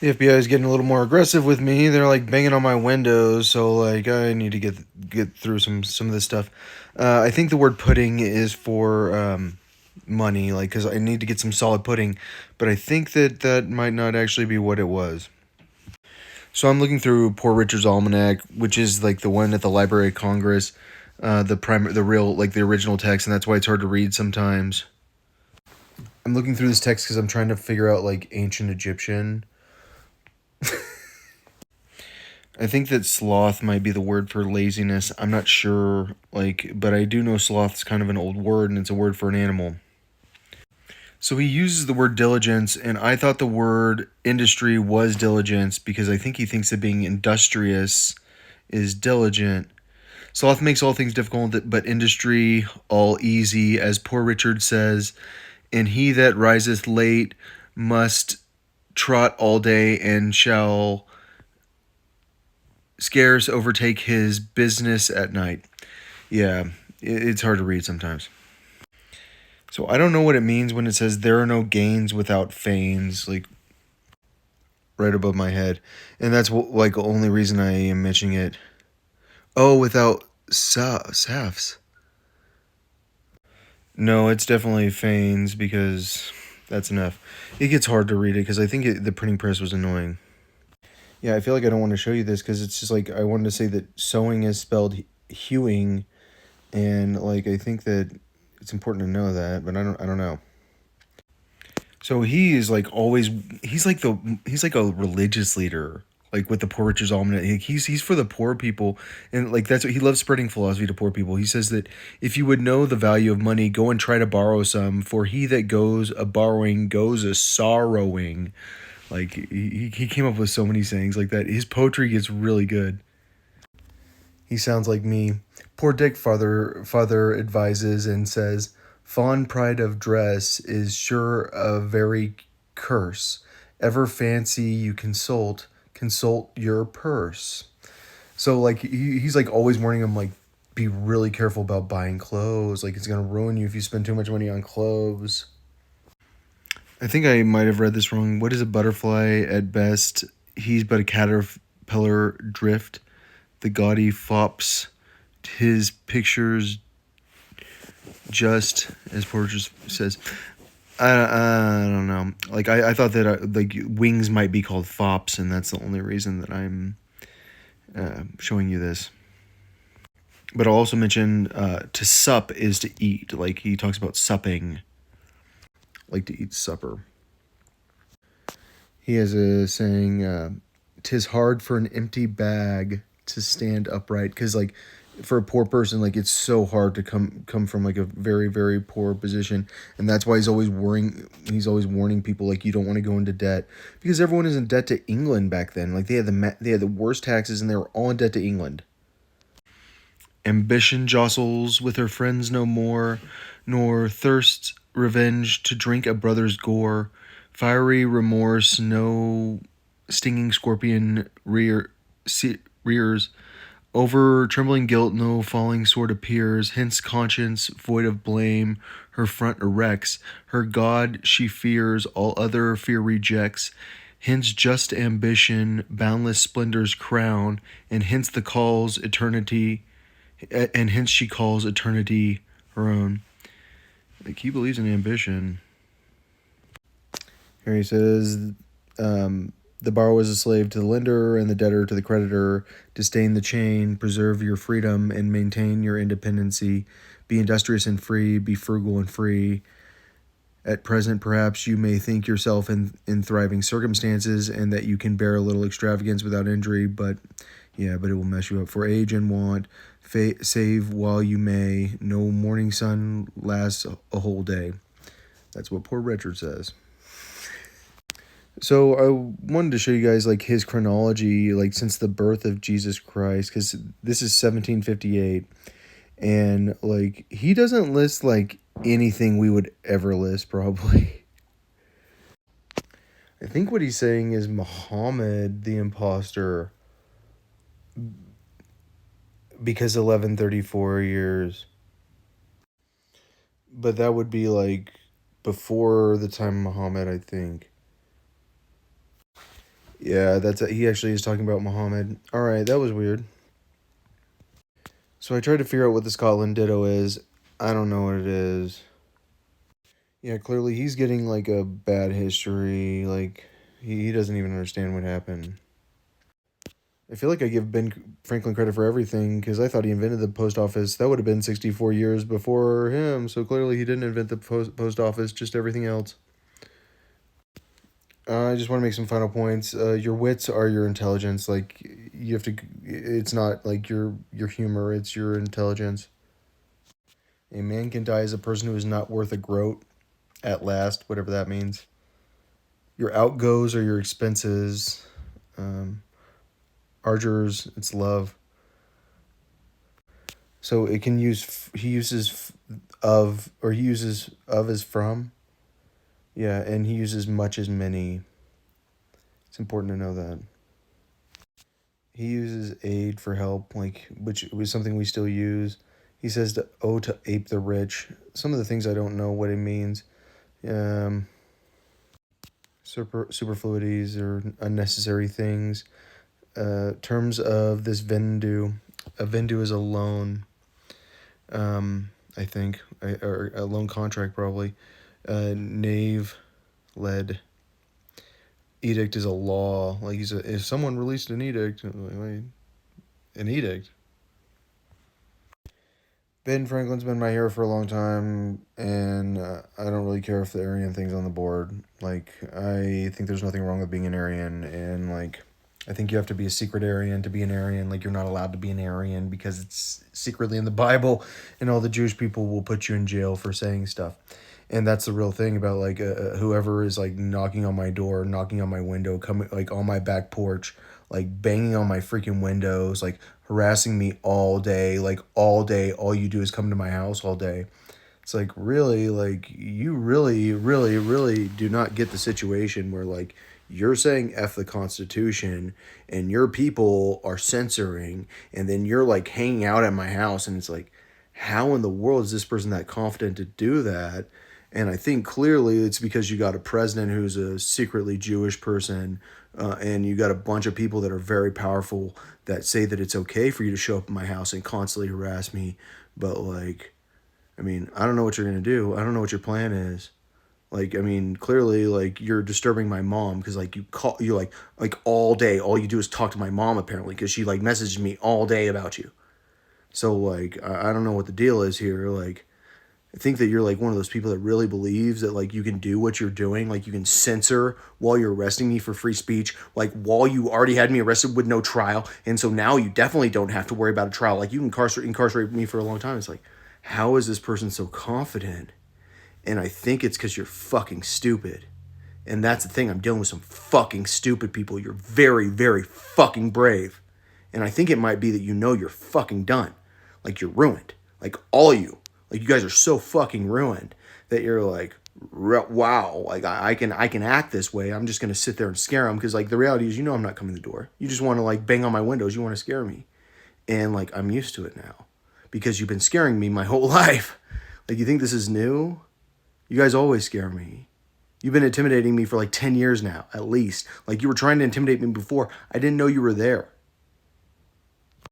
The FBI is getting a little more aggressive with me. They're like banging on my windows, so like I need to get through some of this stuff. I think the word pudding is for money, like because I need to get some solid pudding, but I think that that might not actually be what it was. So I'm looking through Poor Richard's Almanac, which is like the one at the Library of Congress, the real like the original text, and that's why it's hard to read sometimes. I'm looking through this text because I'm trying to figure out like ancient Egyptian. I think that sloth might be the word for laziness. I'm not sure, like, but I do know sloth's kind of an old word and it's a word for an animal. So he uses the word diligence, and I thought the word industry was diligence because I think he thinks that being industrious is diligent. Sloth makes all things difficult, but industry all easy, as poor Richard says, and he that riseth late must trot all day and shall scarce overtake his business at night. Yeah, it's hard to read sometimes. So I don't know what it means when it says there are no gains without fains, like right above my head, and that's like the only reason I am mentioning it. Oh, without safs. No, it's definitely fains because that's enough. It gets hard to read it because I think the printing press was annoying. Yeah, I feel like I don't want to show you this because it's just like I wanted to say that sewing is spelled hewing, and like I think that it's important to know that, but I don't know. So he is like always he's like a religious leader, like with the Poor Richard's Almanac. He's for the poor people, and like that's what he loves, spreading philosophy to poor people. He says that if you would know the value of money, go and try to borrow some, for he that goes a borrowing goes a sorrowing. Like he came up with so many sayings like that. His poetry gets really good. He sounds like me. Poor Dick father advises and says, "Fond pride of dress is sure a very curse. Ever fancy you consult your purse." So like he's like always warning him like be really careful about buying clothes. Like it's gonna ruin you if you spend too much money on clothes. I think I might have read this wrong. What is a butterfly at best? He's but a caterpillar drift. The gaudy fops his pictures just as Porges says. I don't know. Like I thought that like wings might be called fops, and that's the only reason that I'm showing you this. But I'll also mention to sup is to eat. Like he talks about supping, like to eat supper. He has a saying, "Tis hard for an empty bag to stand upright," because like for a poor person, like it's so hard to come from like a very poor position, and that's why he's always worrying. He's always warning people like you don't want to go into debt because everyone is in debt to England back then. Like they had the worst taxes, and they were all in debt to England. Ambition jostles with her friends no more, nor thirsts revenge to drink a brother's gore. Fiery remorse, no stinging scorpion rears. Over trembling guilt, no falling sword appears. Hence conscience, void of blame, her front erects. Her God she fears, all other fear rejects. Hence just ambition, boundless splendor's crown, and hence the calls eternity and hence she calls eternity her own. Like he believes in ambition. Here he says, the borrower is a slave to the lender, and the debtor to the creditor. Disdain the chain, preserve your freedom, and maintain your independency. Be industrious and free. Be frugal and free. At present, perhaps you may think yourself in thriving circumstances, and that you can bear a little extravagance without injury, but but it will mess you up. For age and want, save while you may. No morning sun lasts a whole day. That's what poor Richard says. So I wanted to show you guys like his chronology, like since the birth of Jesus Christ, because this is 1758, and like he doesn't list like anything we would ever list probably. I think what he's saying is Muhammad the imposter because 1134 years. But that would be like before the time of Muhammad, I think. Yeah, he actually is talking about Muhammad. All right, that was weird. So I tried to figure out what the Scotland Ditto is. I don't know what it is. Yeah, clearly he's getting like a bad history. Like he doesn't even understand what happened. I feel like I give Ben Franklin credit for everything because I thought he invented the post office. That would have been 64 years before him. So clearly he didn't invent the post office, just everything else. I just want to make some final points. Your wits are your intelligence. Like you have to. It's not like your humor. It's your intelligence. A man can die as a person who is not worth a groat. At last, whatever that means. Your outgoes are your expenses. Um, Argers, it's love. So it can use. He uses of, or he uses of as from. Yeah, and he uses much as many. It's important to know that. He uses aid for help, like which was something we still use. He says to ape the rich. Some of the things I don't know what it means. Um, superfluities or unnecessary things. Terms of this vendu. A vendu is a loan. I think, or a loan contract probably. Knave, led. Edict is a law. Like if someone released an edict, an edict. Ben Franklin's been my hero for a long time, and I don't really care if the Aryan thing's on the board. Like, I think there's nothing wrong with being an Aryan, and like, I think you have to be a secret Aryan to be an Aryan. Like, you're not allowed to be an Aryan because it's secretly in the Bible, and all the Jewish people will put you in jail for saying stuff. And that's the real thing about like whoever is like knocking on my door, knocking on my window, coming like on my back porch, like banging on my freaking windows, like harassing me all day, like all day. All you do is come to my house all day. It's like really, like you really, really, really do not get the situation where like you're saying F the Constitution and your people are censoring, and then you're like hanging out at my house, and it's like, how in the world is this person that confident to do that? And I think clearly it's because you got a president who's a secretly Jewish person, and you got a bunch of people that are very powerful that say that it's okay for you to show up at my house and constantly harass me. But, like, I mean, I don't know what you're going to do. I don't know what your plan is. Like, I mean, clearly, like, you're disturbing my mom because, like, you like, all day, all you do is talk to my mom, apparently, because she, like, messaged me all day about you. So, like, I don't know what the deal is here. Like, I think that you're like one of those people that really believes that like you can do what you're doing, like you can censor while you're arresting me for free speech, like while you already had me arrested with no trial, and so now you definitely don't have to worry about a trial. Like you can incarcerate me for a long time. It's like, how is this person so confident? And I think it's because you're fucking stupid. And that's the thing. I'm dealing with some fucking stupid people. You're very, very fucking brave. And I think it might be that you know you're fucking done. Like you're ruined. Like all of you. Like you guys are so fucking ruined that you're like, wow, like I can act this way. I'm just gonna sit there and scare them because like the reality is, you know, I'm not coming to the door. You just want to like bang on my windows. You want to scare me, and like I'm used to it now because you've been scaring me my whole life. Like you think this is new? You guys always scare me. You've been intimidating me for like 10 years now, at least. Like you were trying to intimidate me before. I didn't know you were there.